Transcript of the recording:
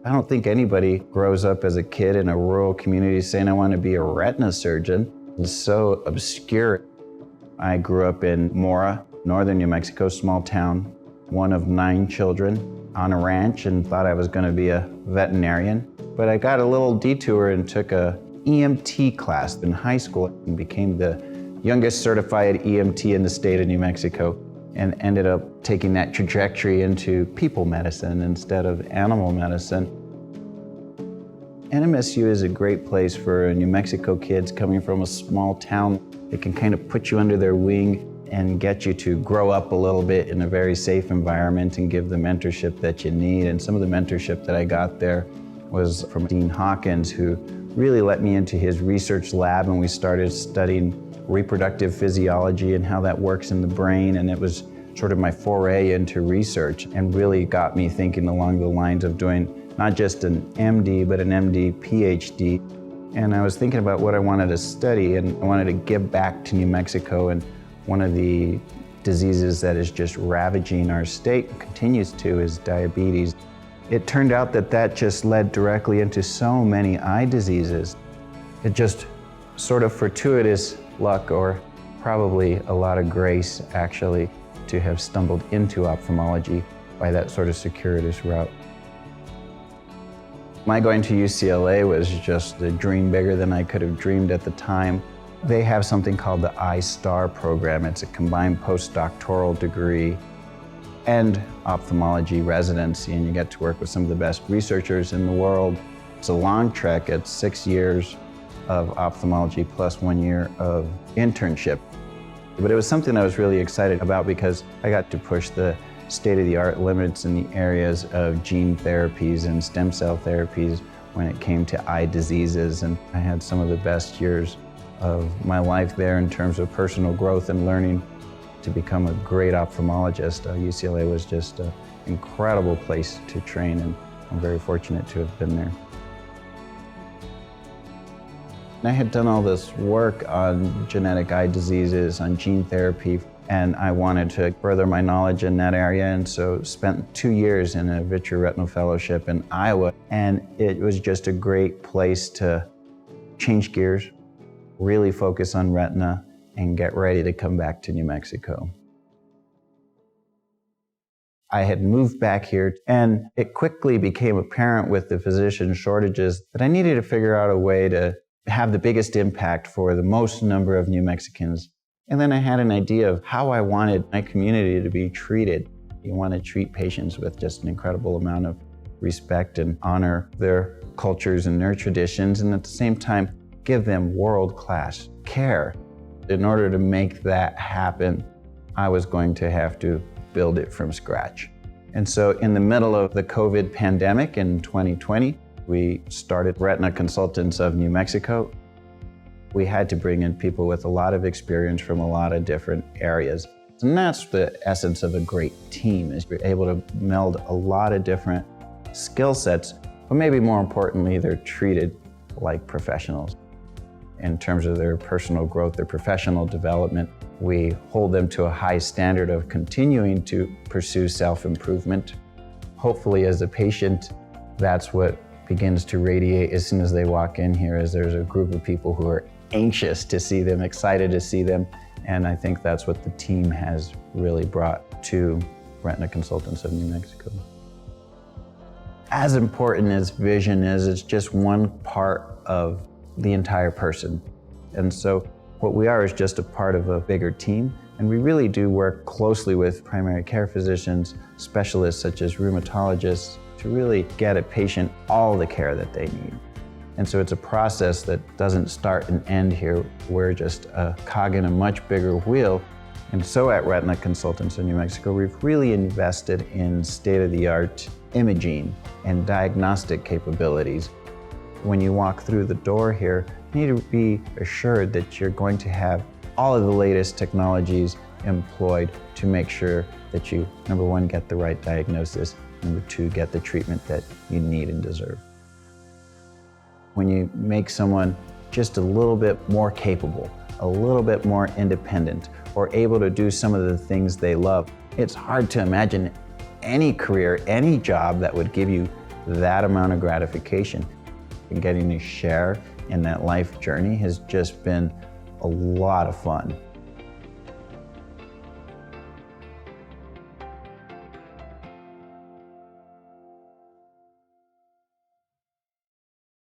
I don't think anybody grows up as a kid in a rural community saying, I want to be a retina surgeon. It's so obscure. I grew up in Mora, northern New Mexico, small town, one of 9 children on a ranch, and thought I was going to be a veterinarian. But I got a little detour and took a EMT class in high school and became the youngest certified EMT in the state of New Mexico, and ended up taking that trajectory into people medicine instead of animal medicine. NMSU is a great place for New Mexico kids coming from a small town. It can kind of put you under their wing and get you to grow up a little bit in a very safe environment and give the mentorship that you need. And some of the mentorship that I got there was from Dean Hawkins, who really let me into his research lab, and we started studying reproductive physiology and how that works in the brain. And it was sort of my foray into research, and really got me thinking along the lines of doing not just an MD, but an MD PhD. And I was thinking about what I wanted to study, and I wanted to give back to New Mexico. And one of the diseases that is just ravaging our state, and continues to, is diabetes. It turned out that that just led directly into so many eye diseases. It just sort of fortuitous luck, or probably a lot of grace, actually, to have stumbled into ophthalmology by that sort of circuitous route. My going to UCLA was just a dream bigger than I could have dreamed at the time. They have something called the iStar program. It's a combined postdoctoral degree and ophthalmology residency, and you get to work with some of the best researchers in the world. It's a long trek. It's 6 years of ophthalmology plus 1 year of internship. But it was something I was really excited about because I got to push the state-of-the-art limits in the areas of gene therapies and stem cell therapies when it came to eye diseases. And I had some of the best years of my life there in terms of personal growth and learning to become a great ophthalmologist. UCLA was just an incredible place to train, and I'm very fortunate to have been there. I had done all this work on genetic eye diseases, on gene therapy, and I wanted to further my knowledge in that area, and so spent 2 years in a vitreoretinal fellowship in Iowa. And it was just a great place to change gears, really focus on retina, and get ready to come back to New Mexico. I had moved back here, and it quickly became apparent with the physician shortages that I needed to figure out a way to have the biggest impact for the most number of New Mexicans. And then I had an idea of how I wanted my community to be treated. You want to treat patients with just an incredible amount of respect and honor their cultures and their traditions, and at the same time, give them world-class care. In order to make that happen, I was going to have to build it from scratch. And so in the middle of the COVID pandemic in 2020, we started Retina Consultants of New Mexico. We had to bring in people with a lot of experience from a lot of different areas. And that's the essence of a great team, is you're able to meld a lot of different skill sets, but maybe more importantly, they're treated like professionals. In terms of their personal growth, their professional development, we hold them to a high standard of continuing to pursue self-improvement. Hopefully, as a patient, that's what begins to radiate as soon as they walk in here, as there's a group of people who are anxious to see them, excited to see them. And I think that's what the team has really brought to Retina Consultants of New Mexico. As important as vision is, it's just one part of the entire person. And so what we are is just a part of a bigger team. And we really do work closely with primary care physicians, specialists such as rheumatologists, to really get a patient all the care that they need. And so it's a process that doesn't start and end here. We're just a cog in a much bigger wheel. And so at Retina Consultants of New Mexico, we've really invested in state-of-the-art imaging and diagnostic capabilities. When you walk through the door here, you need to be assured that you're going to have all of the latest technologies employed to make sure that you, number one, get the right diagnosis, number two, get the treatment that you need and deserve. When you make someone just a little bit more capable, a little bit more independent, or able to do some of the things they love, it's hard to imagine any career, any job that would give you that amount of gratification. And getting to share in that life journey has just been a lot of fun.